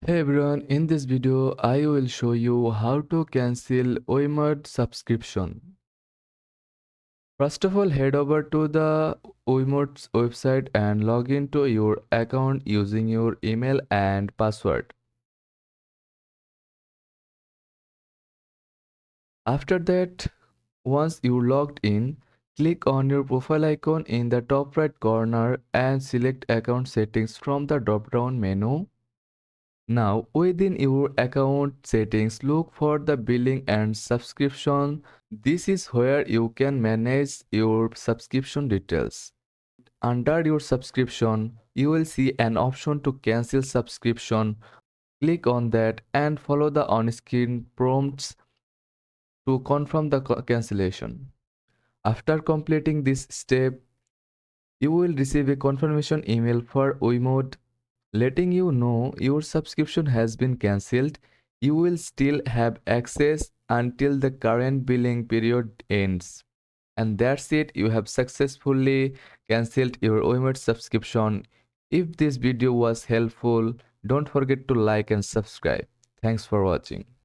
Hey everyone, in this video I will show you how to cancel Wemod subscription. First of all, head over to the Wemod's website and log into your account using your email and password. After that, once you logged in, click on your profile icon in the top right corner and select account settings from the drop down menu. Now, within your account settings, look for the billing and subscription. This is where you can manage your subscription details. Under your subscription, you will see an option to cancel subscription. Click on that and follow the on-screen prompts to confirm the cancellation. After completing this step, you will receive a confirmation email for Wemod letting you know your subscription has been cancelled. You will still have access until the current billing period ends. And that's it, you have successfully cancelled your Wemod subscription. If this video was helpful, don't forget to like and subscribe. Thanks for watching.